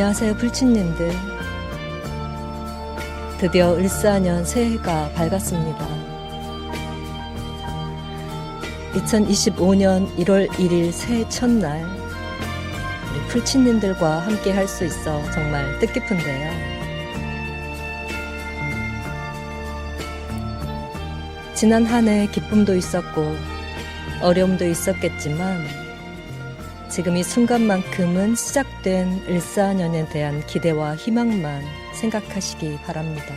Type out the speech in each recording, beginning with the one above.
안녕하세요, 불친님들. 드디어 을사년 새해가 밝았습니다. 2025년 1월 1일 새해 첫날 우리 불친님들과 함께 할 수 있어 정말 뜻깊은데요. 지난 한 해 기쁨도 있었고 어려움도 있었겠지만 지금 이 순간만큼은 시작된 을사년에 대한 기대와 희망만 생각하시기 바랍니다.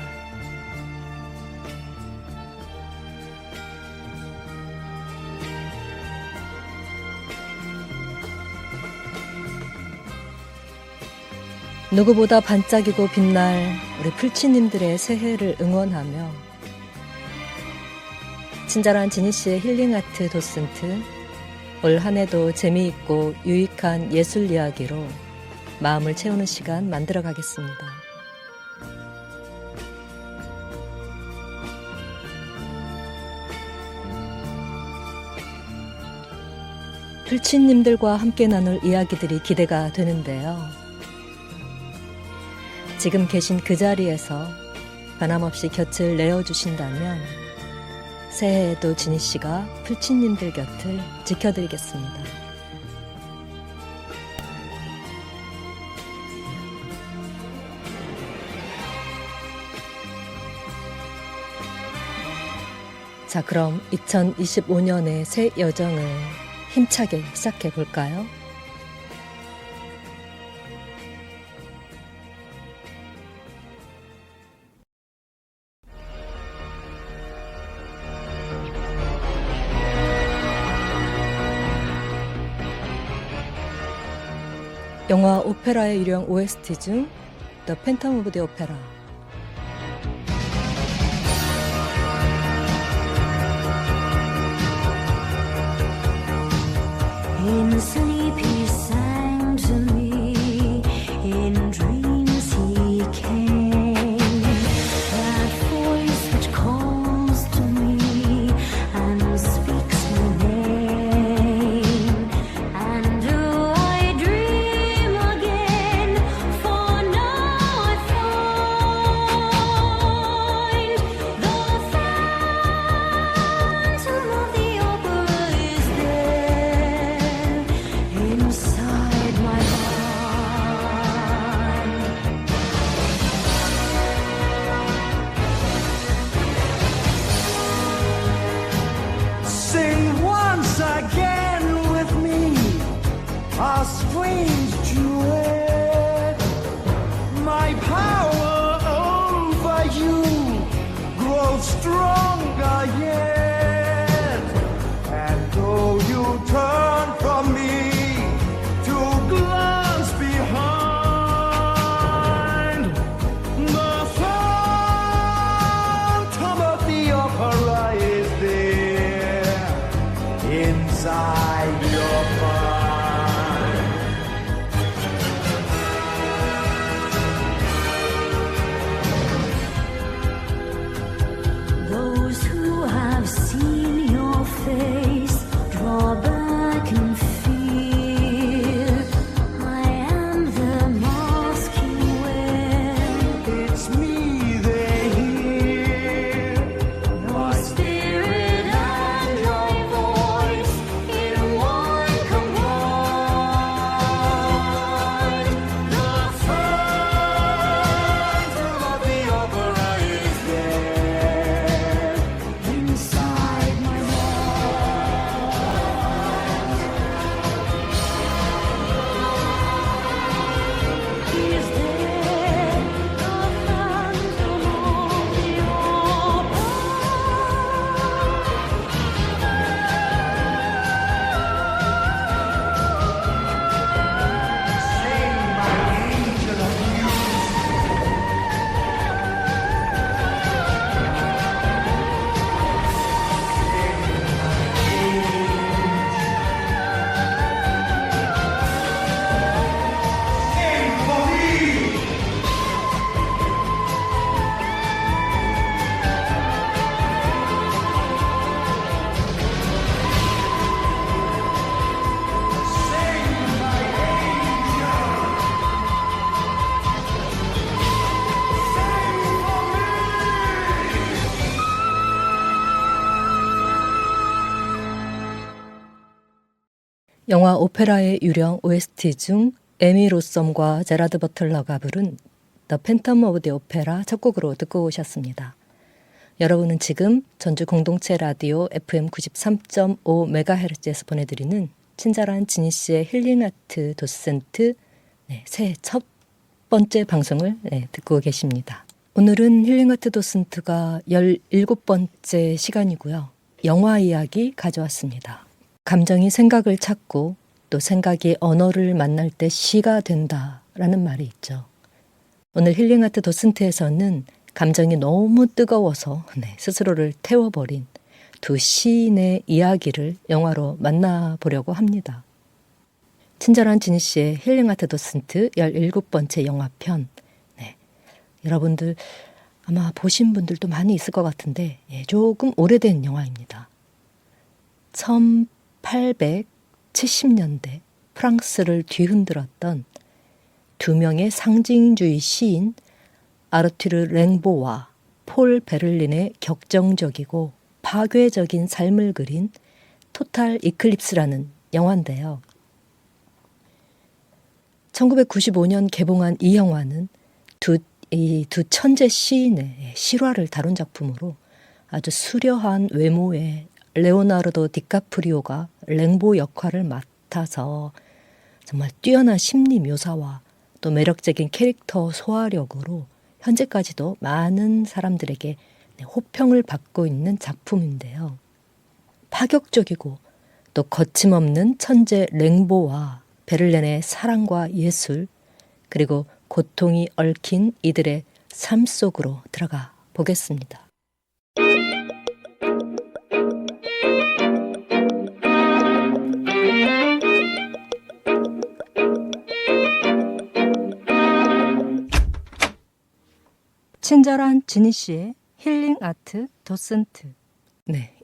누구보다 반짝이고 빛날 우리 풀치님들의 새해를 응원하며 친절한 지니씨의 힐링아트 도슨트, 올 한해도 재미있고 유익한 예술 이야기로 마음을 채우는 시간 만들어 가겠습니다. 풀친님들과 함께 나눌 이야기들이 기대가 되는데요. 지금 계신 그 자리에서 변함없이 곁을 내어주신다면 새해에도 지니씨가 풀친님들 곁을 지켜드리겠습니다. 자, 그럼 2025년의 새 여정을 힘차게 시작해 볼까요? 영화 오페라의 유령 OST 중 The Phantom of the Opera. In sleep he sang to me, in dreams he came, that voice which calls to me and speaks my name. And do I dream again, for now I find the phantom of the opera is there inside my mind. Sing once again with me a strange duet. My power over you grows stronger yet. And though you turn from me to glance behind, the phantom of the opera is there inside your mind. Those who have 영화 오페라의 유령 OST 중 에미 로썸과 제라드 버틀러가 부른 The Phantom of the Opera 첫 곡으로 듣고 오셨습니다. 여러분은 지금 전주 공동체 라디오 FM 93.5MHz에서 보내드리는 친절한 지니 씨의 힐링아트 도센트 새해 첫 번째 방송을 듣고 계십니다. 오늘은 힐링아트 도센트가 17번째 시간이고요. 영화 이야기 가져왔습니다. 감정이 생각을 찾고 또 생각이 언어를 만날 때 시가 된다라는 말이 있죠. 오늘 힐링아트 도슨트에서는 감정이 너무 뜨거워서 스스로를 태워버린 두 시인의 이야기를 영화로 만나보려고 합니다. 친절한 지니 씨의 힐링아트 도슨트 17번째 영화편. 여러분들 아마 보신 분들도 많이 있을 것 같은데 조금 오래된 영화입니다. 1870년대 프랑스를 뒤흔들었던 두 명의 상징주의 시인 아르투르 랭보와 폴 베를린의 격정적이고 파괴적인 삶을 그린 토탈 이클립스라는 영화인데요. 1995년 개봉한 이 영화는 두 천재 시인의 실화를 다룬 작품으로 아주 수려한 외모의 레오나르도 디카프리오가 랭보 역할을 맡아서 정말 뛰어난 심리 묘사와 또 매력적인 캐릭터 소화력으로 현재까지도 많은 사람들에게 호평을 받고 있는 작품인데요. 파격적이고 또 거침없는 천재 랭보와 베를린의 사랑과 예술 그리고 고통이 얽힌 이들의 삶 속으로 들어가 보겠습니다. 친절한 지니 씨의 힐링 아트 도슨트.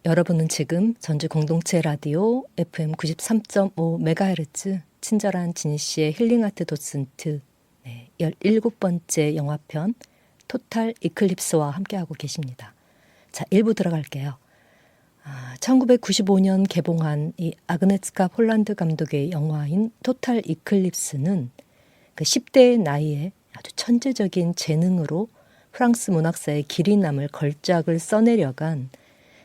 여러분은 지금 전주 공동체 라디오 FM 93.5MHz 친절한 지니 씨의 힐링 아트 도슨트 17번째 영화편 토탈 이클립스와 함께하고 계십니다. 자, 1부 들어갈게요. 1995년 개봉한 이 아그네츠카 폴란드 감독의 영화인 토탈 이클립스는 그 10대의 나이에 아주 천재적인 재능으로 프랑스 문학사의 길이 남을 걸작을 써내려간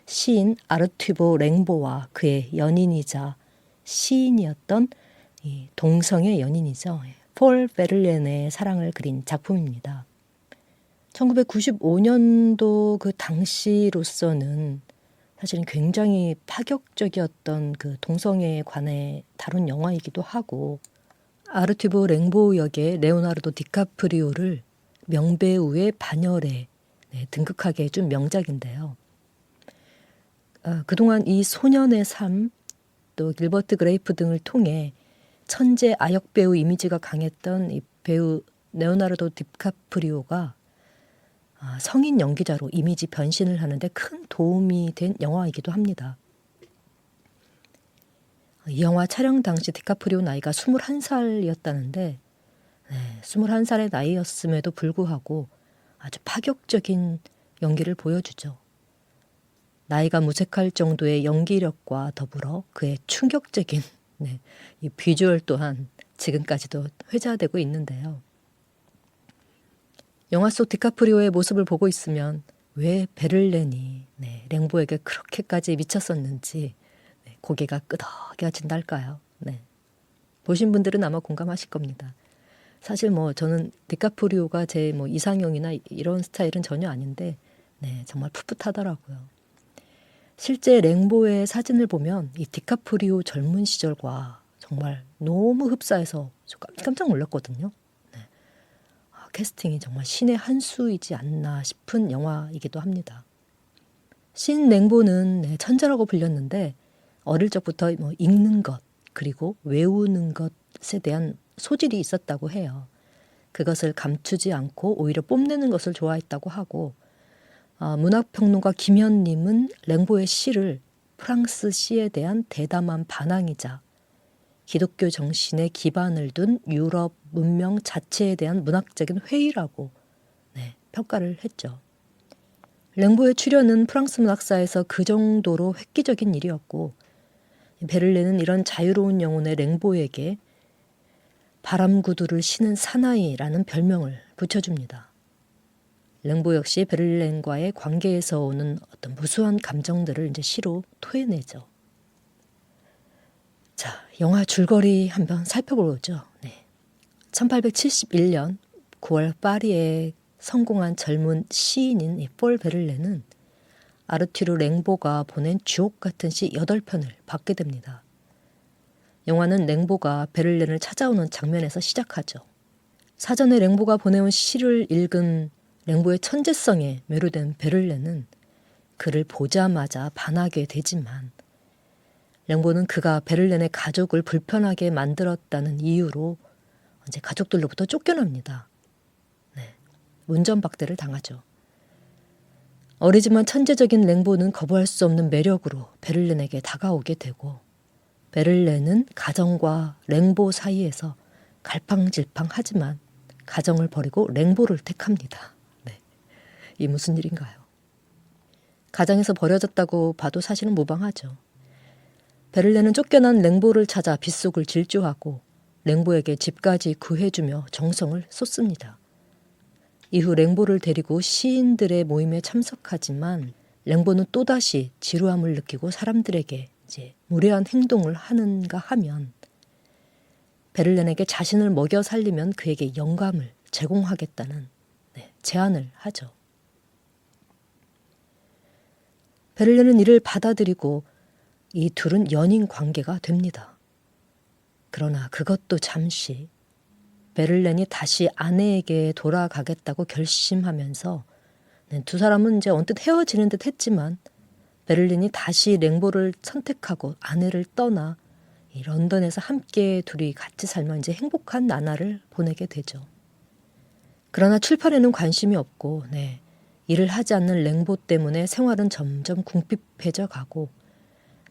시인 아르투보 랭보와 그의 연인이자 시인이었던 이 동성의 연인이죠. 폴 베를렌의 사랑을 그린 작품입니다. 1995년도 그 당시로서는 사실은 굉장히 파격적이었던 그 동성애에 관해 다룬 영화이기도 하고 아르투보 랭보 역의 레오나르도 디카프리오를 명배우의 반열에 등극하게 해준 명작인데요. 그동안 이 소년의 삶, 또 길버트 그레이프 등을 통해 천재 아역 배우 이미지가 강했던 이 배우 레오나르도 디카프리오가 성인 연기자로 이미지 변신을 하는데 큰 도움이 된 영화이기도 합니다. 이 영화 촬영 당시 디카프리오 나이가 21살이었다는데 21살의 나이였음에도 불구하고 아주 파격적인 연기를 보여주죠. 나이가 무색할 정도의 연기력과 더불어 그의 충격적인 이 비주얼 또한 지금까지도 회자되고 있는데요. 영화 속 디카프리오의 모습을 보고 있으면 왜 베를렌이 랭보에게 그렇게까지 미쳤었는지 고개가 끄덕여진달까요. 보신 분들은 아마 공감하실 겁니다. 사실 저는 디카프리오가 제 이상형이나 이런 스타일은 전혀 아닌데 정말 풋풋하더라고요. 실제 랭보의 사진을 보면 이 디카프리오 젊은 시절과 정말 너무 흡사해서 깜짝 놀랐거든요. 캐스팅이 정말 신의 한 수이지 않나 싶은 영화이기도 합니다. 신 랭보는 천재라고 불렸는데 어릴 적부터 읽는 것 그리고 외우는 것에 대한 소질이 있었다고 해요. 그것을 감추지 않고 오히려 뽐내는 것을 좋아했다고 하고 문학평론가 김현님은 랭보의 시를 프랑스 시에 대한 대담한 반항이자 기독교 정신에 기반을 둔 유럽 문명 자체에 대한 문학적인 회의라고 평가를 했죠. 랭보의 출연은 프랑스 문학사에서 그 정도로 획기적인 일이었고 베를레는 이런 자유로운 영혼의 랭보에게 바람구두를 신은 사나이라는 별명을 붙여줍니다. 랭보 역시 베를렌과의 관계에서 오는 어떤 무수한 감정들을 이제 시로 토해내죠. 자, 영화 줄거리 한번 살펴보죠. 1871년 9월 파리에 성공한 젊은 시인인 이 폴 베를레는 아르투르 랭보가 보낸 주옥 같은 시 8편을 받게 됩니다. 영화는 랭보가 베를렌을 찾아오는 장면에서 시작하죠. 사전에 랭보가 보내온 시를 읽은 랭보의 천재성에 매료된 베를렌은 그를 보자마자 반하게 되지만 랭보는 그가 베를렌의 가족을 불편하게 만들었다는 이유로 이제 가족들로부터 쫓겨납니다. 문전박대를 당하죠. 어리지만 천재적인 랭보는 거부할 수 없는 매력으로 베를렌에게 다가오게 되고 베를렌은 가정과 랭보 사이에서 갈팡질팡하지만 가정을 버리고 랭보를 택합니다. 이 무슨 일인가요? 가정에서 버려졌다고 봐도 사실은 무방하죠. 베를렌은 쫓겨난 랭보를 찾아 빗속을 질주하고 랭보에게 집까지 구해주며 정성을 쏟습니다. 이후 랭보를 데리고 시인들의 모임에 참석하지만 랭보는 또다시 지루함을 느끼고 사람들에게 이제 무례한 행동을 하는가 하면 베를렌에게 자신을 먹여 살리면 그에게 영감을 제공하겠다는 제안을 하죠. 베를렌은 이를 받아들이고 이 둘은 연인 관계가 됩니다. 그러나 그것도 잠시 베를렌이 다시 아내에게 돌아가겠다고 결심하면서 두 사람은 이제 언뜻 헤어지는 듯 했지만 베를린이 다시 랭보를 선택하고 아내를 떠나 이 런던에서 함께 둘이 같이 살며 이제 행복한 나날을 보내게 되죠. 그러나 출판에는 관심이 없고 일을 하지 않는 랭보 때문에 생활은 점점 궁핍해져 가고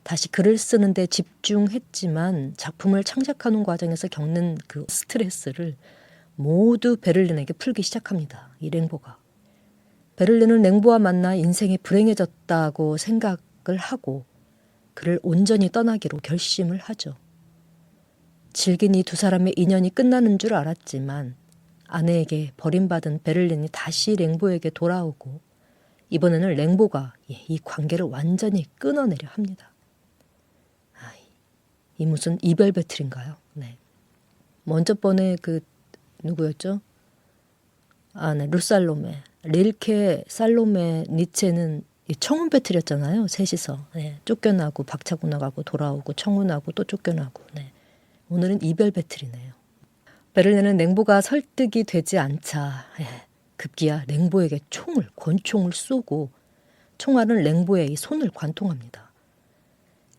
다시 글을 쓰는데 집중했지만 작품을 창작하는 과정에서 겪는 그 스트레스를 모두 베를린에게 풀기 시작합니다. 이 랭보가. 베를린은 랭보와 만나 인생이 불행해졌다고 생각을 하고 그를 온전히 떠나기로 결심을 하죠. 질긴 이 두 사람의 인연이 끝나는 줄 알았지만 아내에게 버림받은 베를린이 다시 랭보에게 돌아오고 이번에는 랭보가 이 관계를 완전히 끊어내려 합니다. 이 무슨 이별 배틀인가요? 먼저 번에 누구였죠? 룰살로메, 릴케, 살로메, 니체는 청혼 배틀이었잖아요. 셋이서 쫓겨나고 박차고 나가고 돌아오고 청혼하고 또 쫓겨나고. 오늘은 이별 배틀이네요. 베를렌은 랭보가 설득이 되지 않자 급기야 랭보에게 권총을 쏘고 총알은 랭보의 이 손을 관통합니다.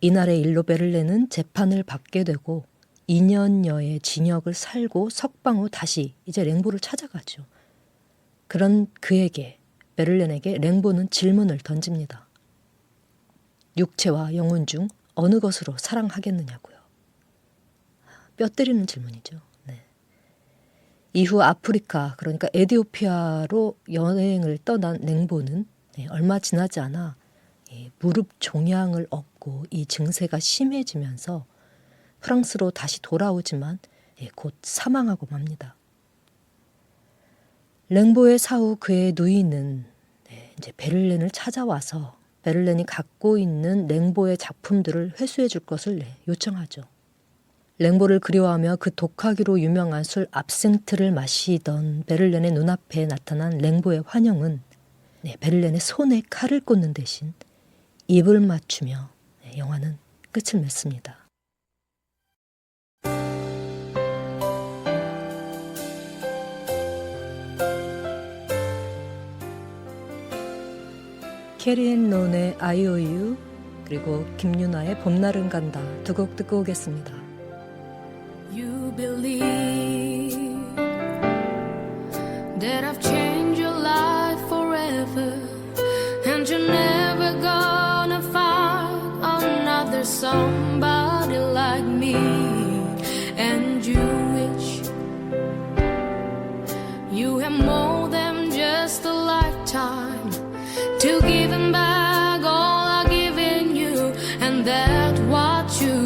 이날의 일로 베를렌은 재판을 받게 되고 2년여의 징역을 살고 석방 후 다시 이제 랭보를 찾아가죠. 그런 그에게 베를렌에게 랭보는 질문을 던집니다. 육체와 영혼 중 어느 것으로 사랑하겠느냐고요. 뼈 때리는 질문이죠. 이후 아프리카 그러니까 에티오피아로 여행을 떠난 랭보는 얼마 지나지 않아 무릎 종양을 얻고 이 증세가 심해지면서 프랑스로 다시 돌아오지만 곧 사망하고 맙니다. 랭보의 사후 그의 누이는 이제 베를렌을 찾아와서 베를렌이 갖고 있는 랭보의 작품들을 회수해 줄 것을 요청하죠. 랭보를 그리워하며 그 독하기로 유명한 술 압생트를 마시던 베를렌의 눈앞에 나타난 랭보의 환영은 베를렌의 손에 칼을 꽂는 대신 입을 맞추며 영화는 끝을 맺습니다. 캐리앤 론의 IOU 그리고 김유나의 봄날은 간다 두 곡 듣고 오겠습니다. You believe that I've changed your life forever, and you're never gonna find another somebody like me. And you wish you have more than just a lifetime to give back all I've given you, and that's what you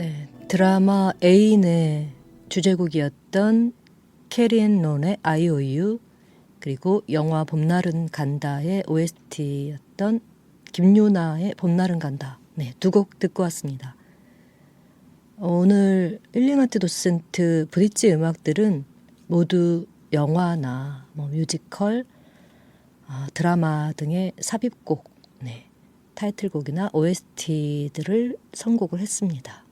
네, 드라마 애인의 주제곡이었던 캐리 앤 론의 IOU, 그리고 영화 봄날은 간다의 OST였던 김유나의 봄날은 간다. 네, 두 곡 듣고 왔습니다. 오늘 힐링하트 도슨트 브릿지 음악들은 모두 영화나 뮤지컬, 드라마 등의 삽입곡, 네, 타이틀곡이나 OST들을 선곡을 했습니다.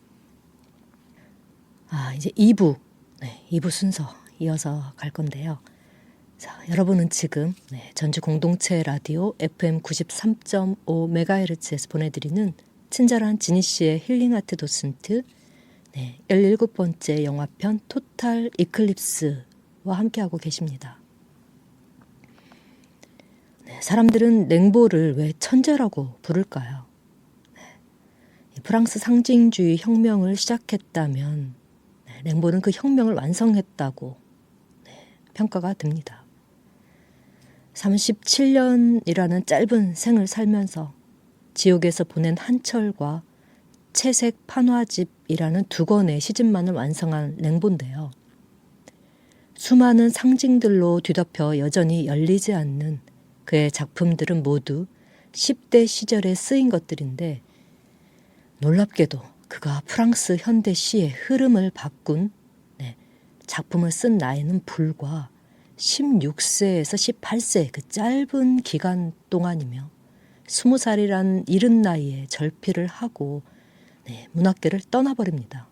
이제 2부, 네, 2부 순서 이어서 갈 건데요. 자, 여러분은 지금 전주 공동체 라디오 FM 93.5MHz에서 보내드리는 친절한 지니 씨의 힐링하트 도슨트 17번째 영화편 토탈 이클립스와 함께하고 계십니다. 사람들은 랭보를 왜 천재라고 부를까요? 프랑스 상징주의 혁명을 시작했다면 랭보는 그 혁명을 완성했다고 평가가 됩니다. 37년이라는 짧은 생을 살면서 지옥에서 보낸 한철과 채색 판화집이라는 두 권의 시집만을 완성한 랭보인데요. 수많은 상징들로 뒤덮여 여전히 열리지 않는 그의 작품들은 모두 10대 시절에 쓰인 것들인데, 놀랍게도 그가 프랑스 현대 시의 흐름을 바꾼 작품을 쓴 나이는 불과 16세에서 18세 그 짧은 기간 동안이며 20살이란 이른 나이에 절필을 하고 문학계를 떠나버립니다.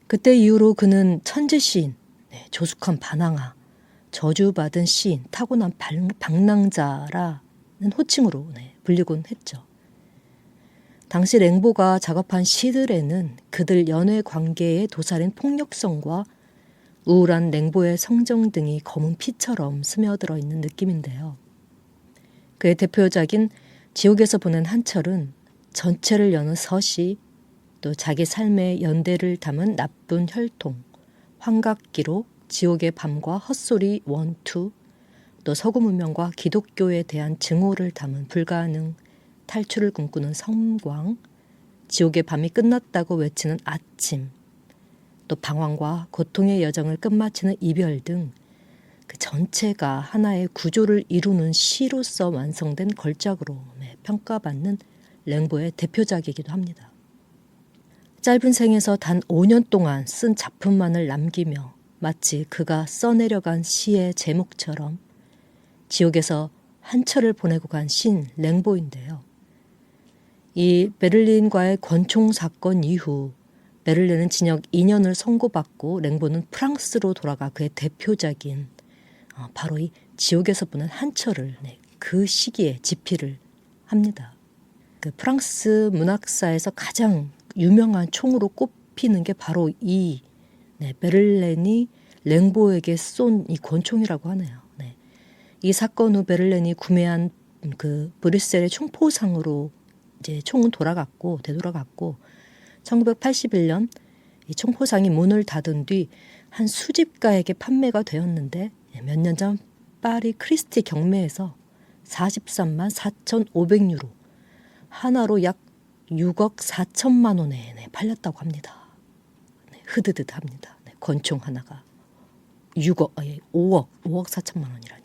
그때 이후로 그는 천재 시인, 조숙한 반항아, 저주받은 시인, 타고난 방랑자라는 호칭으로 불리곤 했죠. 당시 랭보가 작업한 시들에는 그들 연애 관계의 도살인 폭력성과 우울한 랭보의 성정 등이 검은 피처럼 스며들어 있는 느낌인데요. 그의 대표작인 지옥에서 보낸 한철은 전체를 여는 서시, 또 자기 삶의 연대를 담은 나쁜 혈통, 환각기록, 지옥의 밤과 헛소리 1, 2, 또 서구 문명과 기독교에 대한 증오를 담은 불가능, 탈출을 꿈꾸는 섬광, 지옥의 밤이 끝났다고 외치는 아침, 또 방황과 고통의 여정을 끝마치는 이별 등 그 전체가 하나의 구조를 이루는 시로서 완성된 걸작으로 평가받는 랭보의 대표작이기도 합니다. 짧은 생에서 단 5년 동안 쓴 작품만을 남기며 마치 그가 써내려간 시의 제목처럼 지옥에서 한철을 보내고 간 신 랭보인데요. 이 베를린과의 권총 사건 이후 베를린은 징역 2년을 선고받고 랭보는 프랑스로 돌아가 그의 대표작인 바로 이 지옥에서 보낸 한철을 그 시기에 집필을 합니다. 그 프랑스 문학사에서 가장 유명한 총으로 꼽히는 게 바로 이 베를린이 랭보에게 쏜 이 권총이라고 하네요. 이 사건 후 베를린이 구매한 그 브뤼셀의 총포상으로 이제 총은 되돌아갔고 1981년 이 총포상이 문을 닫은 뒤 한 수집가에게 판매가 되었는데 몇 년 전 파리 크리스티 경매에서 43만 4,500유로, 하나로 약 6억 4천만 원에 팔렸다고 합니다. 흐드드합니다. 권총 하나가 5억 4천만 원이라니.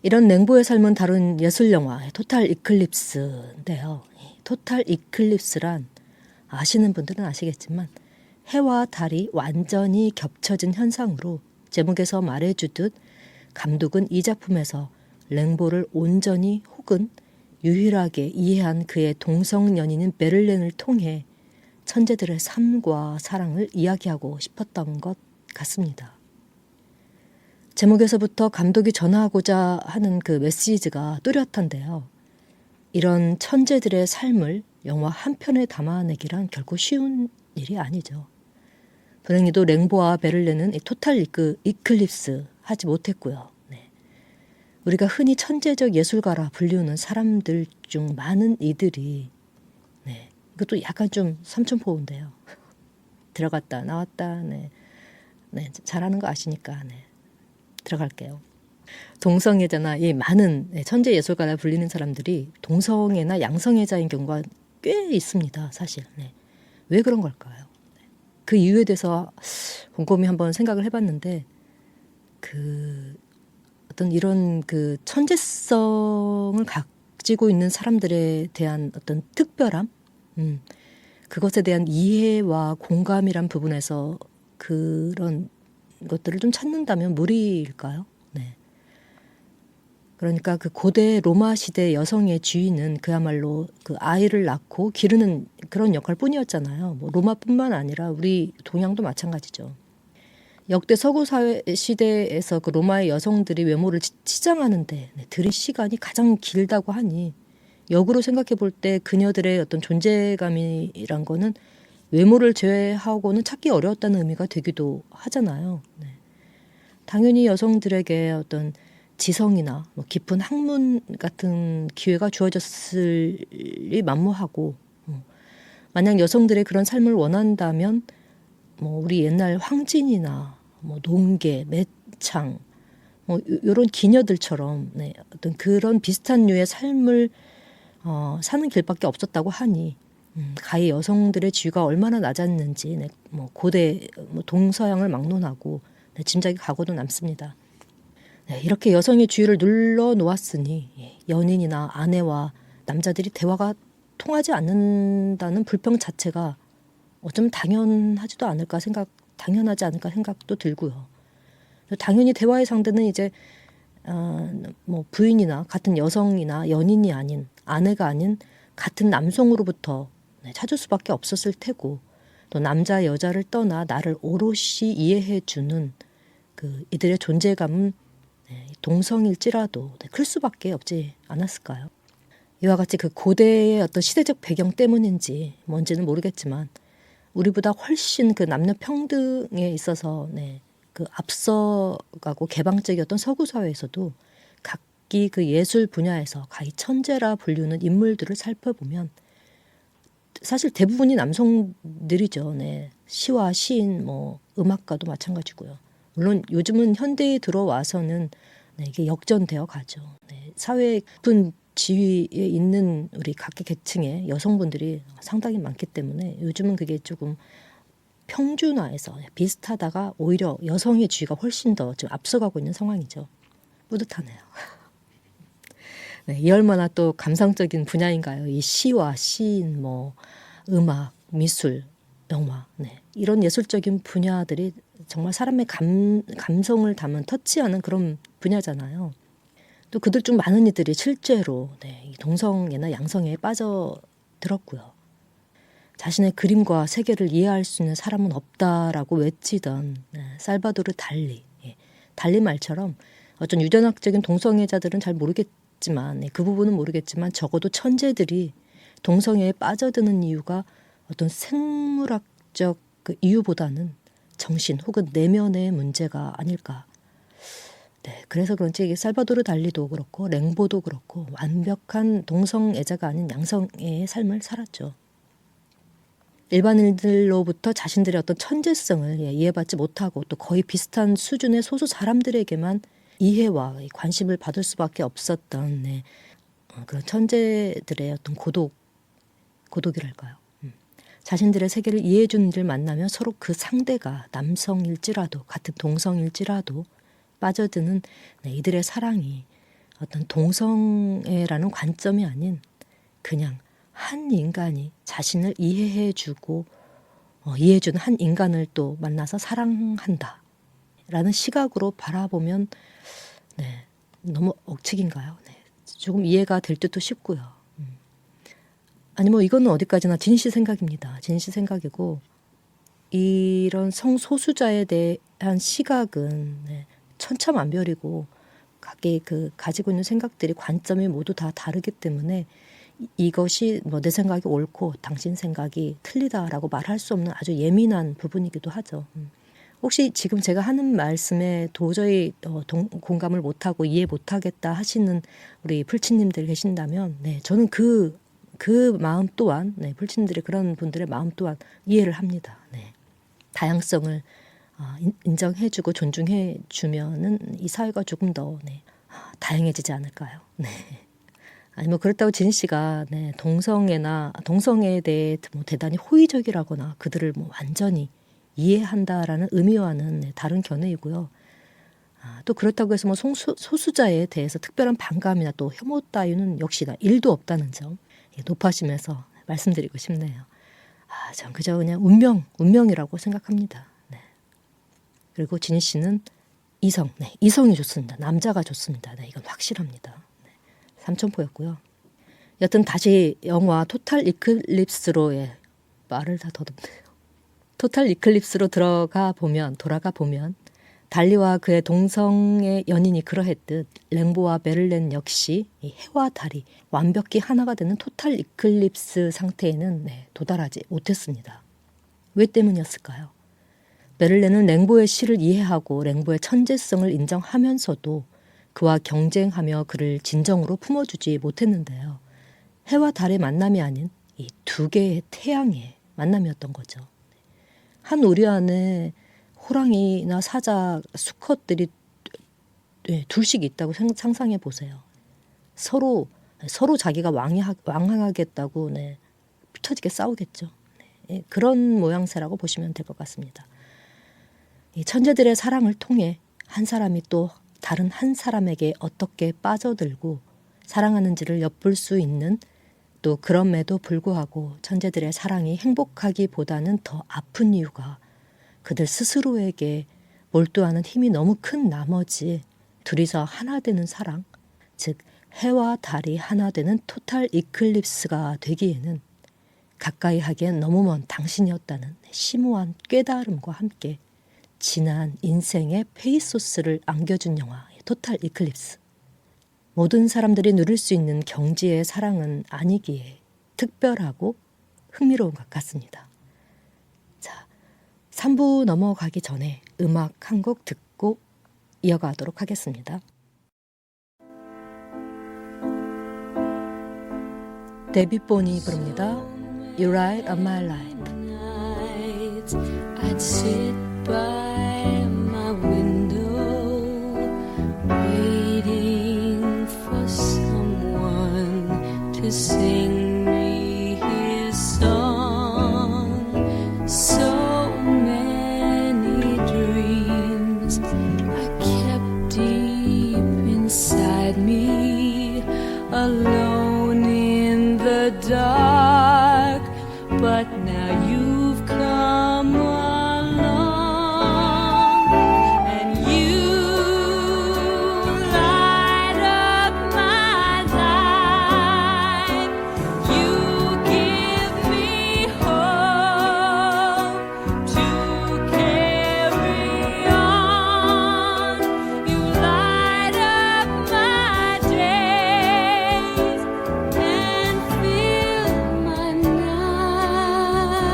이런 랭보의 삶은 다룬 예술영화 토탈 이클립스인데요. 토탈 이클립스란 아시는 분들은 아시겠지만 해와 달이 완전히 겹쳐진 현상으로 제목에서 말해주듯 감독은 이 작품에서 랭보를 온전히 혹은 유일하게 이해한 그의 동성연인인 베를린을 통해 천재들의 삶과 사랑을 이야기하고 싶었던 것 같습니다. 제목에서부터 감독이 전하고자 하는 그 메시지가 뚜렷한데요. 이런 천재들의 삶을 영화 한 편에 담아내기란 결코 쉬운 일이 아니죠. 불행히도 랭보와 베를린은 토탈 이클립스 하지 못했고요. 우리가 흔히 천재적 예술가라 불리우는 사람들 중 많은 이들이 이것도 약간 좀 삼천포인데요. 들어갔다 나왔다. 잘하는 거 아시니까 들어갈게요. 동성애자나 이 많은 천재 예술가라 불리는 사람들이 동성애나 양성애자인 경우가 꽤 있습니다. 사실. 왜 그런 걸까요? 그 이유에 대해서 곰곰이 한번 생각을 해봤는데 그 어떤 이런 그 천재성을 가지고 있는 사람들에 대한 어떤 특별함, 그것에 대한 이해와 공감이란 부분에서 그런 것들을 좀 찾는다면 무리일까요? 네. 그러니까 그 고대 로마 시대 여성의 주인은 그야말로 그 아이를 낳고 기르는 그런 역할뿐이었잖아요. 뭐 로마뿐만 아니라 우리 동양도 마찬가지죠. 역대 서구 사회 시대에서 그 로마의 여성들이 외모를 치장하는데 들인 시간이 가장 길다고 하니 역으로 생각해 볼 때 그녀들의 어떤 존재감이란 거는 외모를 제외하고는 찾기 어려웠다는 의미가 되기도 하잖아요. 네. 당연히 여성들에게 어떤 지성이나 뭐 깊은 학문 같은 기회가 주어졌을리 만무하고 만약 여성들의 그런 삶을 원한다면 뭐 우리 옛날 황진이나 뭐 농계, 매창 뭐 이런 기녀들처럼 네, 어떤 그런 비슷한 류의 삶을 사는 길밖에 없었다고 하니 가히 여성들의 지위가 얼마나 낮았는지 네, 뭐 고대 뭐 동서양을 막론하고 네, 짐작이 가고도 남습니다. 네, 이렇게 여성의 지위를 눌러 놓았으니 연인이나 아내와 남자들이 대화가 통하지 않는다는 불평 자체가 어쩌면 당연하지 않을까 생각도 들고요. 당연히 대화의 상대는 이제 뭐 부인이나 같은 여성이나 연인이 아닌 아내가 아닌 같은 남성으로부터 찾을 수밖에 없었을 테고 또 남자 여자를 떠나 나를 오롯이 이해해주는 그 이들의 존재감은 동성일지라도 클 수밖에 없지 않았을까요? 이와 같이 그 고대의 어떤 시대적 배경 때문인지 뭔지는 모르겠지만 우리보다 훨씬 그 남녀 평등에 있어서 그 앞서가고 개방적이었던 서구 사회에서도 각기 그 예술 분야에서 가히 천재라 불리는 인물들을 살펴보면 사실 대부분이 남성들이죠. 네. 시와 시인, 뭐 음악가도 마찬가지고요. 물론 요즘은 현대에 들어와서는 이게 역전되어 가죠. 네. 사회의 깊은 지위에 있는 우리 각계 계층의 여성분들이 상당히 많기 때문에 요즘은 그게 조금 평준화해서 비슷하다가 오히려 여성의 지위가 훨씬 더 지금 앞서가고 있는 상황이죠. 뿌듯하네요. 네, 이 얼마나 또 감상적인 분야인가요? 이 시와 시인, 뭐 음악, 미술, 영화, 이런 예술적인 분야들이 정말 사람의 감성을 담은 터치하는 그런 분야잖아요. 또 그들 중 많은 이들이 실제로 동성애나 양성애에 빠져들었고요. 자신의 그림과 세계를 이해할 수 있는 사람은 없다라고 외치던 살바도르 달리. 달리 말처럼 어떤 유전학적인 동성애자들은 잘 모르겠지만 그 부분은 모르겠지만 적어도 천재들이 동성애에 빠져드는 이유가 어떤 생물학적 그 이유보다는 정신 혹은 내면의 문제가 아닐까. 그래서 그런지 살바도르 달리도 그렇고 랭보도 그렇고 완벽한 동성애자가 아닌 양성애의 삶을 살았죠. 일반인들로부터 자신들의 어떤 천재성을 이해받지 못하고 또 거의 비슷한 수준의 소수 사람들에게만 이해와 관심을 받을 수밖에 없었던 그런 천재들의 어떤 고독이랄까요. 자신들의 세계를 이해해주는 이를 만나면 서로 그 상대가 남성일지라도 같은 동성일지라도 빠져드는 이들의 사랑이 어떤 동성애라는 관점이 아닌 그냥 한 인간이 자신을 이해해주고 이해해주는 한 인간을 또 만나서 사랑한다 라는 시각으로 바라보면 너무 억측인가요? 조금 이해가 될 듯도 싶고요. 아니 뭐 이거는 어디까지나 진 씨 생각입니다. 진 씨 생각이고 이런 성소수자에 대한 시각은 천차만별이고 각기 그 가지고 있는 생각들이 관점이 모두 다 다르기 때문에 이것이 뭐 내 생각이 옳고 당신 생각이 틀리다라고 말할 수 없는 아주 예민한 부분이기도 하죠. 혹시 지금 제가 하는 말씀에 도저히 공감을 못하고 이해 못하겠다 하시는 우리 풀치님들 계신다면 저는 그 마음 또한 풀치님들의 그런 분들의 마음 또한 이해를 합니다. 다양성을 인정해주고 존중해주면은 이 사회가 조금 더 다양해지지 않을까요? 아니 뭐 그렇다고 진 씨가 네, 동성애에 대해 뭐 대단히 호의적이라거나 그들을 뭐 완전히 이해한다라는 의미와는 네, 다른 견해이고요. 또 그렇다고 해서 뭐 소수자에 대해서 특별한 반감이나 또 혐오 따위는 역시나 1도 없다는 점 높아심에서 말씀드리고 싶네요. 전 그저 그냥 운명이라고 생각합니다. 네. 그리고 진 씨는 이성이 좋습니다. 남자가 좋습니다. 네, 이건 확실합니다. 네, 삼천포였고요. 여튼 다시 영화 토탈 이클립스로 말을 다 더듬네요. 토탈 이클립스로 돌아가 보면 달리와 그의 동성의 연인이 그러했듯 랭보와 메를렌 역시 이 해와 달이 완벽히 하나가 되는 토탈 이클립스 상태에는 도달하지 못했습니다. 왜 때문이었을까요? 메를렌은 랭보의 시를 이해하고 랭보의 천재성을 인정하면서도 그와 경쟁하며 그를 진정으로 품어주지 못했는데요. 해와 달의 만남이 아닌 이 두 개의 태양의 만남이었던 거죠. 한 우리 안에 호랑이나 사자, 수컷들이 둘씩 있다고 상상해 보세요. 서로 자기가 왕하겠다고 터지게 싸우겠죠. 그런 모양새라고 보시면 될 것 같습니다. 이 천재들의 사랑을 통해 한 사람이 또 다른 한 사람에게 어떻게 빠져들고 사랑하는지를 엿볼 수 있는, 또 그럼에도 불구하고 천재들의 사랑이 행복하기보다는 더 아픈 이유가 그들 스스로에게 몰두하는 힘이 너무 큰 나머지 둘이서 하나 되는 사랑, 즉 해와 달이 하나 되는 토탈 이클립스가 되기에는 가까이 하기엔 너무 먼 당신이었다는 심오한 깨달음과 함께 진한 인생의 페이소스를 안겨준 영화 토탈 이클립스. 모든 사람들이 누릴 수 있는 경지의 사랑은 아니기에 특별하고 흥미로운 것 같습니다. 자, 3부 넘어가기 전에 음악 한 곡 듣고 이어가도록 하겠습니다. 데뷔 본이 부릅니다. You Light Up My Life. I'd sit by my window, waiting for someone to sing me his song. So many dreams I kept deep inside me, alone in the dark. But now you've come along, and you light up my life. You give me hope to carry on. You light up my days and fill my nights.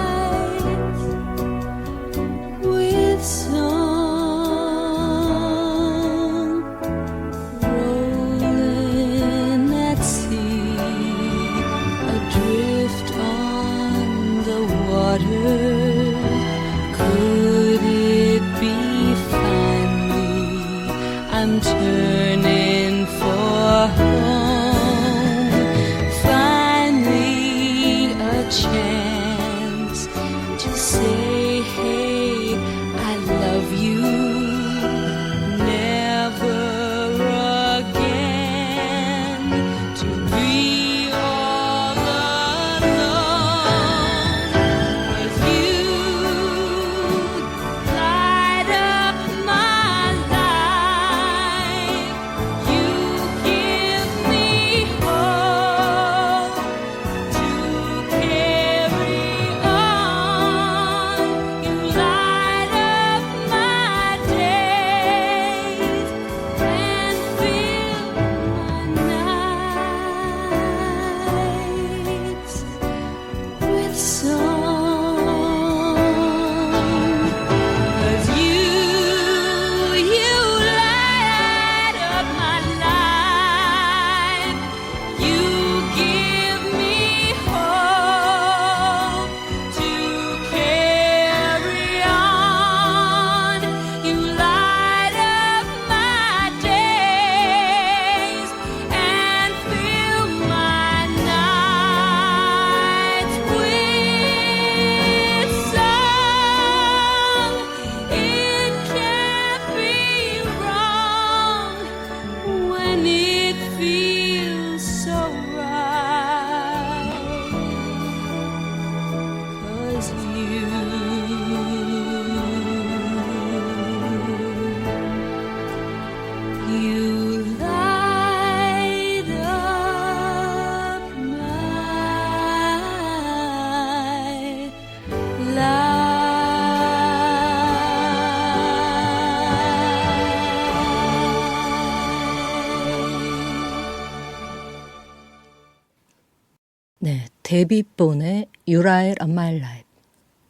네, 데뷔본의 You Light on My Life.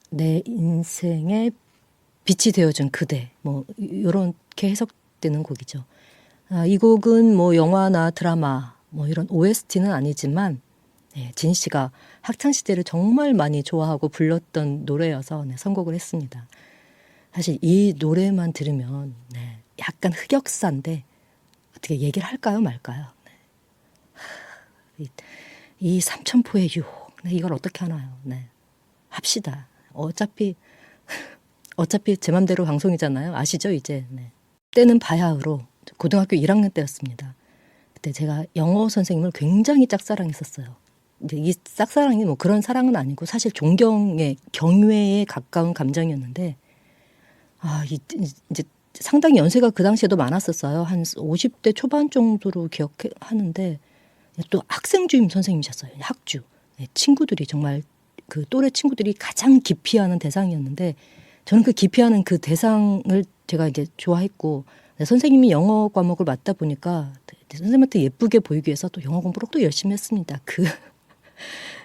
내 인생의 빛이 되어준 그대. 뭐 이렇게 해석되는 곡이죠. 이 곡은 뭐 영화나 드라마 뭐 이런 OST는 아니지만 네, 진 씨가 학창 시절을 정말 많이 좋아하고 불렀던 노래여서 네, 선곡을 했습니다. 사실 이 노래만 들으면 네, 약간 흑역사인데 어떻게 얘기를 할까요 말까요? 네. 이 삼천포의 유혹 네, 이걸 어떻게 하나요? 네. 합시다. 어차피 제 맘대로 방송이잖아요. 아시죠 이제. 네. 때는 바야흐로 고등학교 1학년 때였습니다. 그때 제가 영어 선생님을 굉장히 짝사랑했었어요. 이제 이 짝사랑이 뭐 그런 사랑은 아니고 사실 존경의 경외에 가까운 감정이었는데 이제 상당히 연세가 그 당시에도 많았었어요. 한 50대 초반 정도로 기억하는데 또 학생 주임 선생님이셨어요. 학주. 네, 친구들이 정말 그 또래 친구들이 가장 기피하는 대상이었는데 저는 그 기피하는 그 대상을 제가 이제 좋아했고 네, 선생님이 영어 과목을 맡다 보니까 선생님한테 예쁘게 보이기 위해서 또 영어 공부를 또 열심히 했습니다.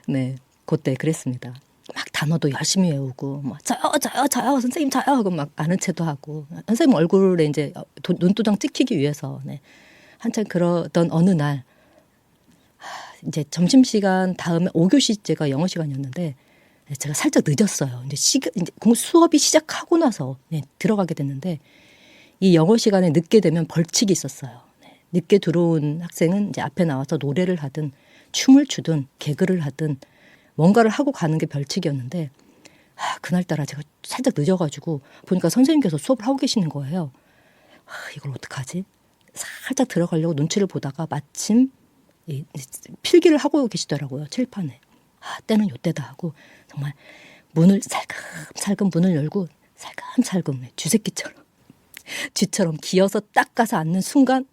네, 그때 그랬습니다. 막 단어도 열심히 외우고 막 저요 선생님 저요 하고 막 아는 체도 하고 선생님 얼굴에 이제 눈도장 찍히기 위해서 네, 한참 그러던 어느 날 이제 점심시간 다음에 5교시 제가 영어 시간이었는데 제가 살짝 늦었어요. 이제 수업이 시작하고 나서 네, 들어가게 됐는데 이 영어 시간에 늦게 되면 벌칙이 있었어요. 네, 늦게 들어온 학생은 이제 앞에 나와서 노래를 하든 춤을 추든 개그를 하든 뭔가를 하고 가는 게 벌칙이었는데 그날따라 제가 살짝 늦어가지고 보니까 선생님께서 수업을 하고 계시는 거예요. 이걸 어떡하지? 살짝 들어가려고 눈치를 보다가 마침 필기를 하고 계시더라고요. 칠판에. 때는 요때다 하고 정말 문을 살금살금 문을 열고 살금살금 쥐처럼 기어서 딱 가서 앉는 순간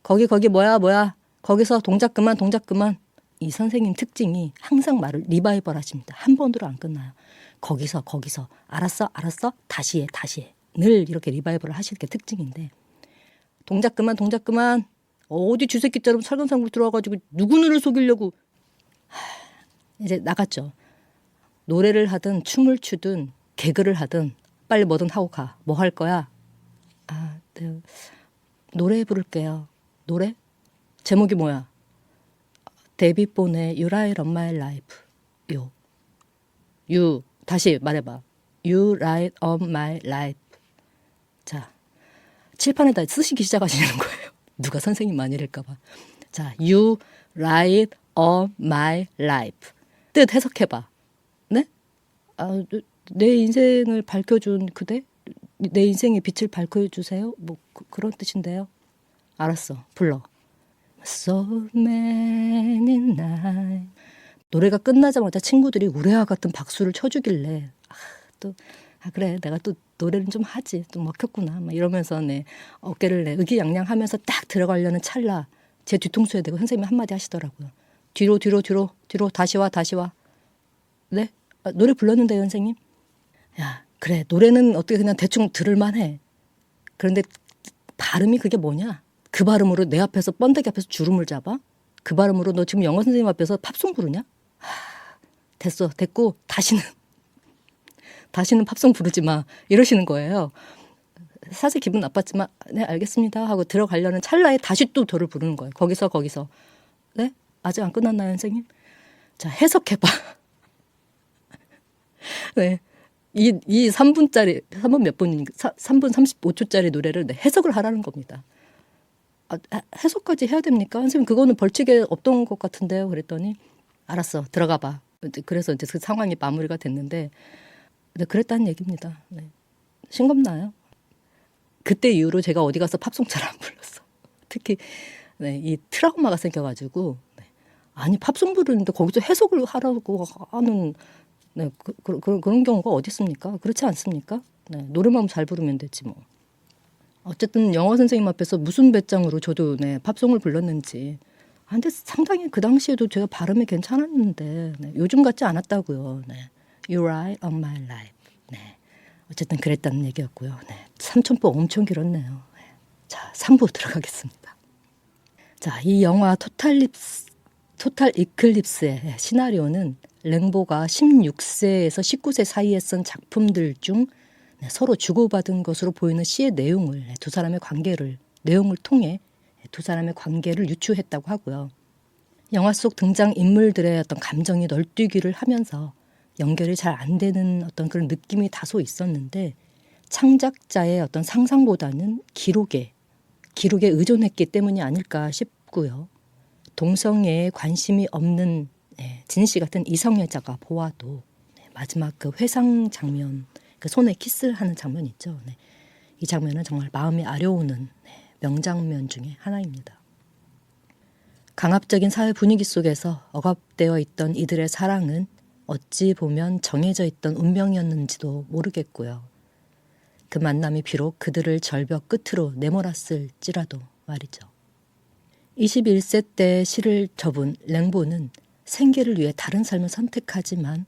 거기 뭐야 거기서 동작 그만 이 선생님 특징이 항상 말을 리바이벌 하십니다. 한 번으로 안 끝나요. 거기서 알았어 다시 해 늘 이렇게 리바이벌을 하시는 게 특징인데 동작 그만 어디 쥐새끼처럼 살금살금 들어와가지고 누구 눈을 속이려고 이제 나갔죠. 노래를 하든 춤을 추든 개그를 하든 빨리 뭐든 하고 가. 뭐 할 거야? 네. 노래 부를게요. 노래? 제목이 뭐야? 데뷔본의 You Light on My Life. 다시 말해봐. You Light on My Life. 자, 칠판에다 쓰시기 시작하시는 거예요. 누가 선생님 만일일까 봐. 자, You Light on My Life. 뜻 해석해봐. 네? 내 인생을 밝혀준 그대? 내 인생의 빛을 밝혀주세요? 뭐 그런 뜻인데요. 알았어. 불러. So many nights. 노래가 끝나자마자 친구들이 우레와 같은 박수를 쳐주길래 그래 내가 또 노래는 좀 하지 또 먹혔구나 막 이러면서 네 어깨를 의기양양하면서 딱 들어가려는 찰나 제 뒤통수에 대고 선생님이 한마디 하시더라고요. 뒤로 다시 와 네? 노래 불렀는데요 선생님. 야 그래 노래는 어떻게 그냥 대충 들을만 해. 그런데 발음이 그게 뭐냐. 그 발음으로 내 앞에서 번데기 앞에서 주름을 잡아? 그 발음으로 너 지금 영어 선생님 앞에서 팝송 부르냐? 됐고 다시는 팝송 부르지 마 이러시는 거예요. 사실 기분 나빴지만 네 알겠습니다 하고 들어가려는 찰나에 다시 또 저를 부르는 거예요. 거기서 네? 아직 안 끝났나요 선생님? 자 해석해봐. 네. 이 3분짜리 3분 몇 분인가 3분 35초짜리 노래를 네, 해석을 하라는 겁니다. 해석까지 해야 됩니까? 선생님 그거는 벌칙에 없던 것 같은데요. 그랬더니 알았어 들어가 봐. 그래서 이제 그 상황이 마무리가 됐는데 네, 그랬다는 얘기입니다. 네. 싱겁나요? 그때 이후로 제가 어디 가서 팝송 잘 안 불렀어. 특히 네, 이 트라우마가 생겨가지고 네. 아니 팝송 부르는데 거기서 해석을 하라고 하는 네, 그런 경우가 어디 있습니까? 그렇지 않습니까? 네, 노래만 잘 부르면 되지 뭐. 어쨌든 영어 선생님 앞에서 무슨 배짱으로 저도 네, 팝송을 불렀는지. 근데 상당히 그 당시에도 제가 발음이 괜찮았는데 네, 요즘 같지 않았다고요. 네. You Light on My Life. 네. 어쨌든 그랬다는 얘기였고요. 네. 삼천포 엄청 길었네요. 네. 자, 3부 들어가겠습니다. 자, 이 영화 토탈 토탈 이클립스의 시나리오는 랭보가 16세에서 19세 사이에 쓴 작품들 중 서로 주고받은 것으로 보이는 시의 내용을 두 사람의 내용을 통해 두 사람의 관계를 유추했다고 하고요. 영화 속 등장 인물들의 어떤 감정이 널뛰기를 하면서 연결이 잘 안 되는 어떤 그런 느낌이 다소 있었는데 창작자의 어떤 상상보다는 기록에 의존했기 때문이 아닐까 싶고요. 동성애에 관심이 없는 진씨 같은 이성애자가 보아도 마지막 그 회상 장면, 그 손에 키스하는 장면 있죠. 이 장면은 정말 마음이 아려오는 명장면 중에 하나입니다. 강압적인 사회 분위기 속에서 억압되어 있던 이들의 사랑은 어찌 보면 정해져 있던 운명이었는지도 모르겠고요. 그 만남이 비록 그들을 절벽 끝으로 내몰았을지라도 말이죠. 21세 때 시를 접은 랭보는 생계를 위해 다른 삶을 선택하지만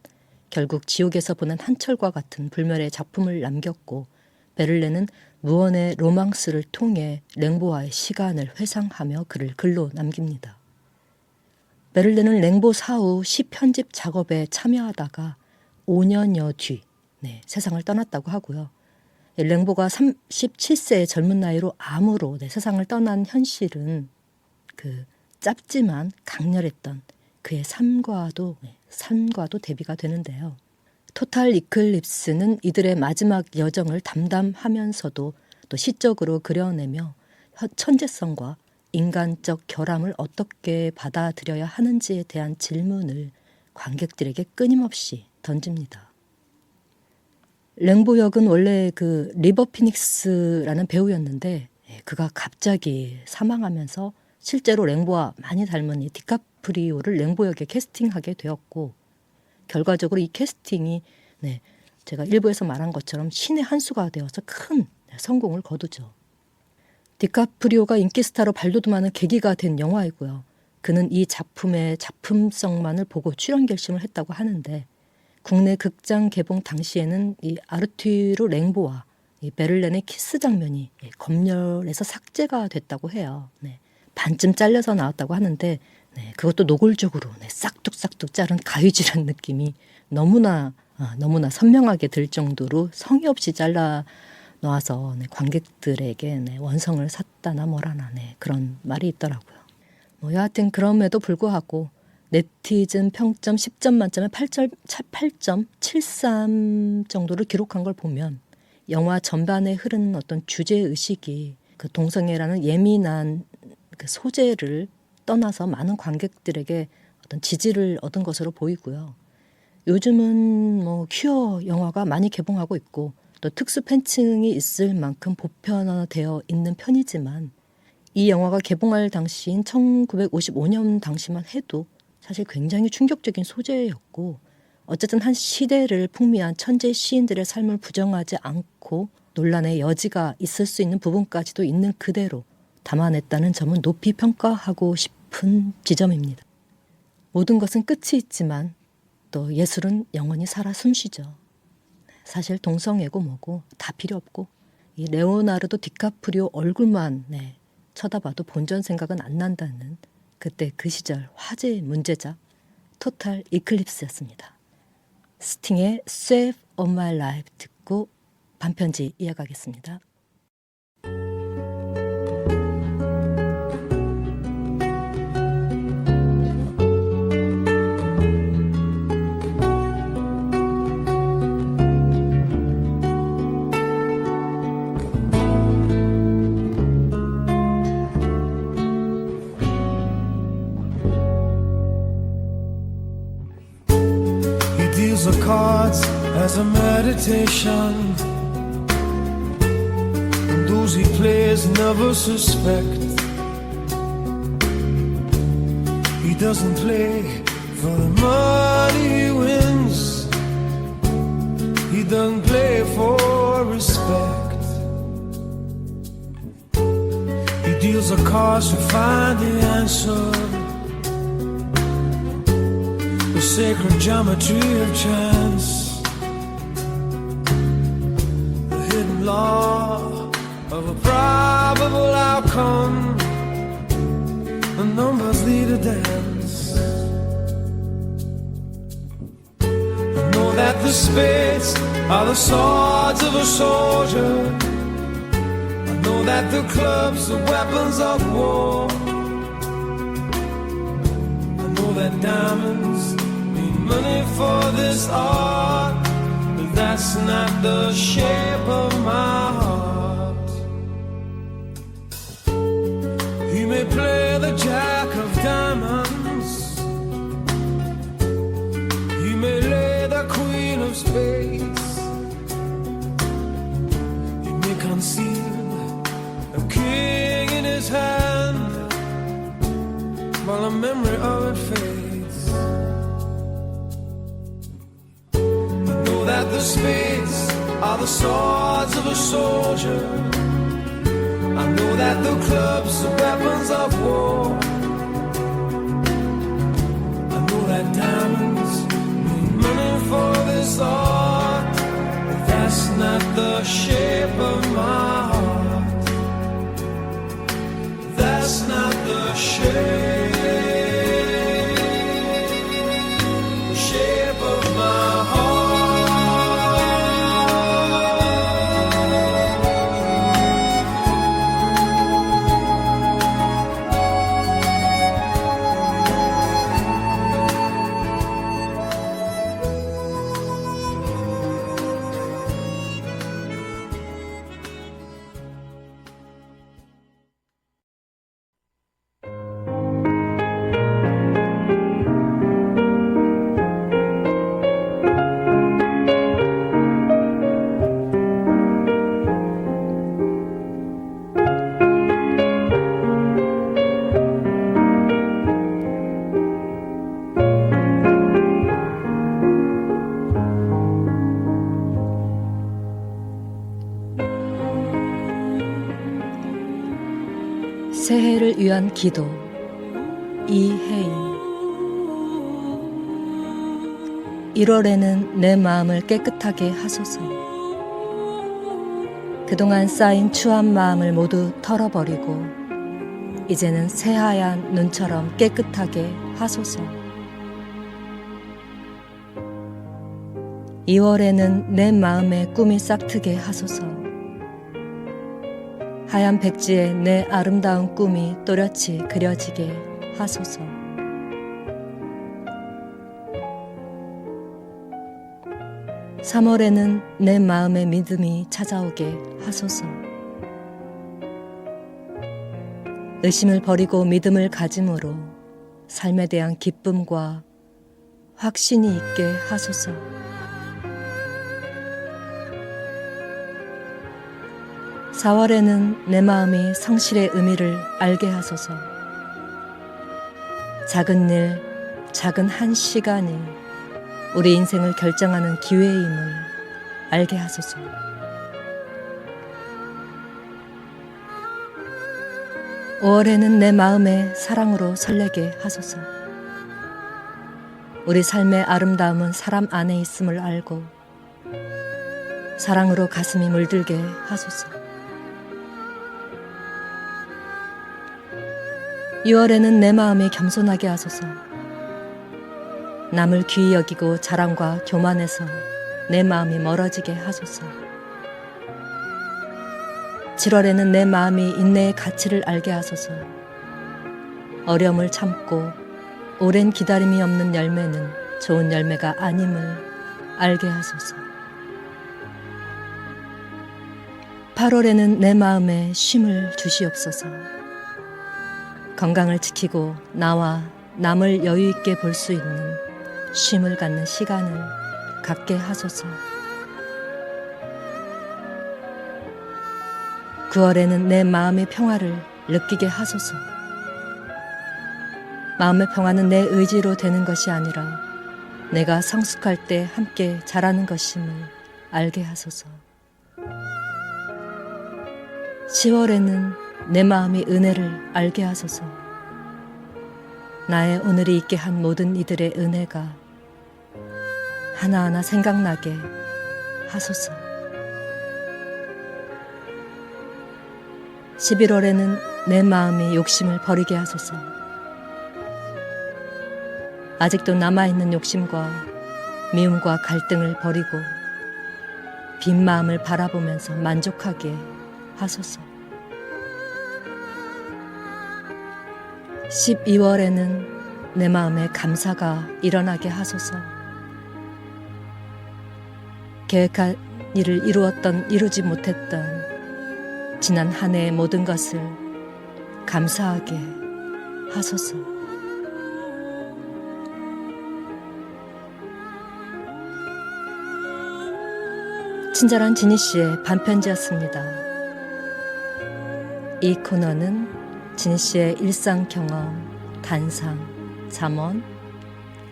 결국 지옥에서 보낸 한철과 같은 불멸의 작품을 남겼고 베를레는 무언의 로망스를 통해 랭보와의 시간을 회상하며 그를 글로 남깁니다. 베를레는 랭보 사후 시 편집 작업에 참여하다가 5년여 뒤 세상을 떠났다고 하고요. 랭보가 37세의 젊은 나이로 암으로 세상을 떠난 현실은 그 짧지만 강렬했던 그의 삶과도 대비가 되는데요. 토탈 이클립스는 이들의 마지막 여정을 담담하면서도 또 시적으로 그려내며 천재성과 인간적 결함을 어떻게 받아들여야 하는지에 대한 질문을 관객들에게 끊임없이 던집니다. 랭보 역은 원래 그 리버 피닉스라는 배우였는데 그가 갑자기 사망하면서 실제로 랭보와 많이 닮은 이 디카프리오를 랭보 역에 캐스팅하게 되었고 결과적으로 이 캐스팅이 제가 일부에서 말한 것처럼 신의 한 수가 되어서 큰 성공을 거두죠. 디카프리오가 인기 스타로 발돋움하는 계기가 된 영화이고요. 그는 이 작품의 작품성만을 보고 출연 결심을 했다고 하는데 국내 극장 개봉 당시에는 이 아르투르 랭보와 이 베를렌의 키스 장면이 검열에서 삭제가 됐다고 해요. 반쯤 잘려서 나왔다고 하는데 그것도 노골적으로 싹둑싹둑 자른 가위질한 느낌이 너무나 선명하게 들 정도로 성의 없이 잘라 놓아서 관객들에게 원성을 샀다나 뭐라나 그런 말이 있더라고요. 여하튼 그럼에도 불구하고 네티즌 평점 10점 만점에 8.73 정도를 기록한 걸 보면 영화 전반에 흐르는 어떤 주제의식이 그 동성애라는 예민한 그 소재를 떠나서 많은 관객들에게 어떤 지지를 얻은 것으로 보이고요. 요즘은 퀴어 영화가 많이 개봉하고 있고 또 특수 팬층이 있을 만큼 보편화되어 있는 편이지만 이 영화가 개봉할 당시인 1955년 당시만 해도 사실 굉장히 충격적인 소재였고 어쨌든 한 시대를 풍미한 천재 시인들의 삶을 부정하지 않고 논란의 여지가 있을 수 있는 부분까지도 있는 그대로 담아냈다는 점은 높이 평가하고 싶은 지점입니다. 모든 것은 끝이 있지만 또 예술은 영원히 살아 숨쉬죠. 사실 동성애고 뭐고 다 필요 없고 이 레오나르도 디카프리오 얼굴만 쳐다봐도 본전 생각은 안 난다는 그때 그 시절 화제의 문제작 토탈 이클립스였습니다. 스팅의 Save of My Life 듣고 반편지 이어가겠습니다. The cards as a meditation, and those he plays never suspect. He doesn't play for the money he wins, he doesn't play for respect. He deals the cards to find the answer, the sacred geometry of chance, the hidden law of a probable outcome. The numbers lead a dance. that the spits are the swords of a soldier. I know that the clubs are weapons of war. I know that diamonds need money for this art, but that's not the shape of my heart. You may play the jack of diamonds, you may lay the queen of spades, you may conceal a king in his hand while the memory of it fades. I know that the spades are the swords of a soldier. I know that the clubs are weapons of war. I know that diamonds need money for this art, but that's not the shape of my heart. That's not the shape of my heart. 새해를 위한 기도. 이혜인. 1월에는 내 마음을 깨끗하게 하소서. 그동안 쌓인 추한 마음을 모두 털어버리고 이제는 새하얀 눈처럼 깨끗하게 하소서. 2월에는 내 마음에 꿈이 싹트게 하소서. 하얀 백지에 내 아름다운 꿈이 또렷이 그려지게 하소서. 3월에는 내 마음의 믿음이 찾아오게 하소서. 의심을 버리고 믿음을 가짐으로 삶에 대한 기쁨과 확신이 있게 하소서. 4월에는 내 마음이 성실의 의미를 알게 하소서. 작은 일, 작은 한 시간이 우리 인생을 결정하는 기회임을 알게 하소서. 5월에는 내 마음에 사랑으로 설레게 하소서. 우리 삶의 아름다움은 사람 안에 있음을 알고 사랑으로 가슴이 물들게 하소서. 6월에는 내 마음이 겸손하게 하소서. 남을 귀히 여기고 자랑과 교만에서 내 마음이 멀어지게 하소서. 7월에는 내 마음이 인내의 가치를 알게 하소서. 어려움을 참고 오랜 기다림이 없는 열매는 좋은 열매가 아님을 알게 하소서. 8월에는 내 마음에 쉼을 주시옵소서. 건강을 지키고 나와 남을 여유 있게 볼 수 있는 쉼을 갖는 시간을 갖게 하소서. 9월에는 내 마음의 평화를 느끼게 하소서. 마음의 평화는 내 의지로 되는 것이 아니라 내가 성숙할 때 함께 자라는 것임을 알게 하소서. 10월에는 내 마음이 은혜를 알게 하소서. 나의 오늘이 있게 한 모든 이들의 은혜가 하나하나 생각나게 하소서. 11월에는 내 마음이 욕심을 버리게 하소서. 아직도 남아있는 욕심과 미움과 갈등을 버리고 빈 마음을 바라보면서 만족하게 하소서. 12월에는 내 마음에 감사가 일어나게 하소서. 계획한 일을 이루지 못했던 지난 한 해의 모든 것을 감사하게 하소서. 친절한 지니 씨의 반편지였습니다. 이 코너는 지니 씨의 일상 경험, 단상, 잠언,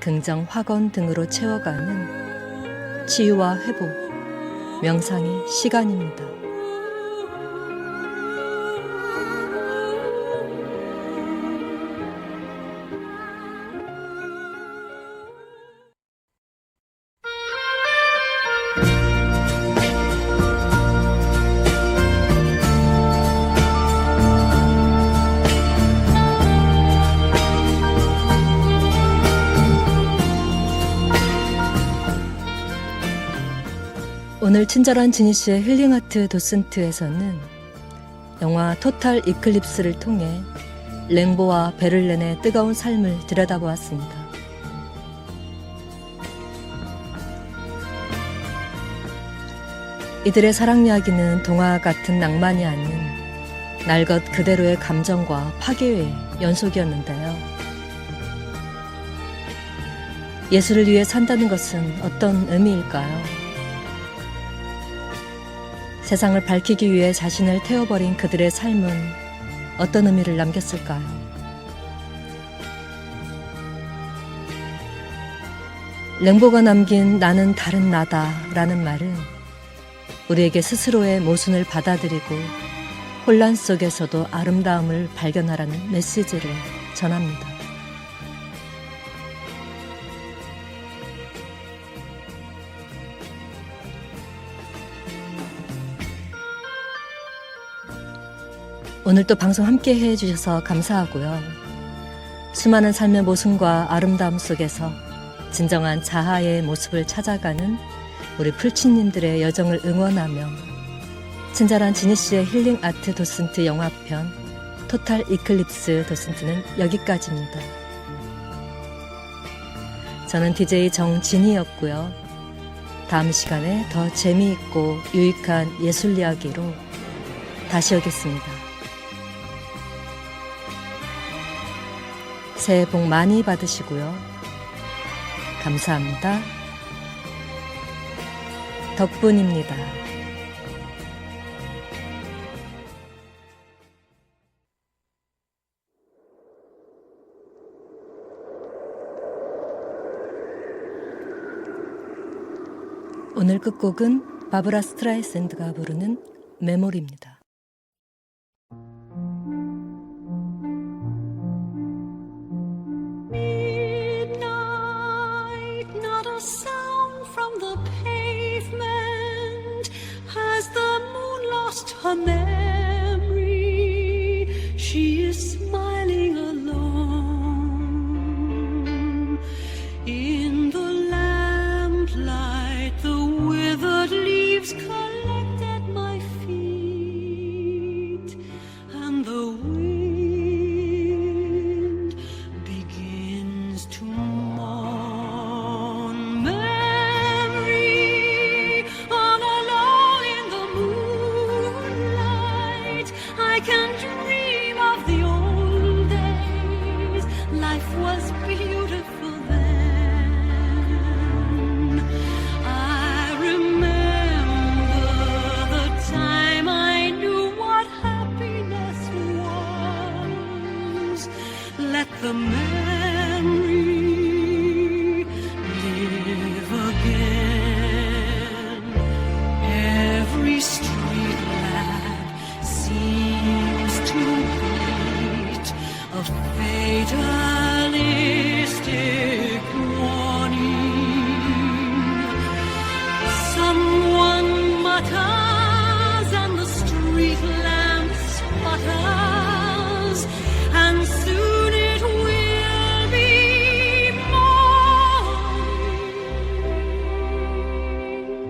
긍정, 확언 등으로 채워가는 치유와 회복, 명상의 시간입니다. 오늘 친절한 지니 씨의 힐링아트 도슨트에서는 영화 토탈 이클립스를 통해 랭보와 베를렌의 뜨거운 삶을 들여다보았습니다. 이들의 사랑 이야기는 동화 같은 낭만이 아닌 날 것 그대로의 감정과 파괴의 연속이었는데요. 예수를 위해 산다는 것은 어떤 의미일까요? 세상을 밝히기 위해 자신을 태워버린 그들의 삶은 어떤 의미를 남겼을까요? 랭보가 남긴 나는 다른 나다 라는 말은 우리에게 스스로의 모순을 받아들이고 혼란 속에서도 아름다움을 발견하라는 메시지를 전합니다. 오늘도 방송 함께 해주셔서 감사하고요. 수많은 삶의 모순과 아름다움 속에서 진정한 자아의 모습을 찾아가는 우리 풀치님들의 여정을 응원하며 친절한 지니 씨의 힐링 아트 도슨트 영화편 토탈 이클립스 도슨트는 여기까지입니다. 저는 DJ 정진이였고요. 다음 시간에 더 재미있고 유익한 예술 이야기로 다시 오겠습니다. 새해 복 많이 받으시고요. 감사합니다. 덕분입니다. 오늘 끝곡은 바브라 스트라이샌드가 부르는 메모리입니다. Sound from the pavement. Has the moon lost her memory? She is smiling alone. In the lamplight, the withered leaves collect at my feet, and the wind begins to mourn. Memory, all alone in the moonlight.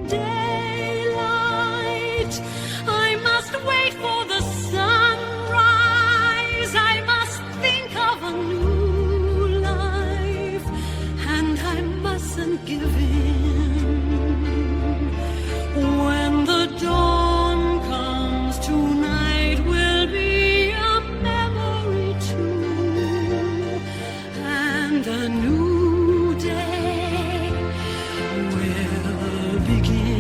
daylight. I must wait for the sunrise. I must think of a new life, and I mustn't give in. When the dawn comes, tonight will be a memory too, and a new day will begin.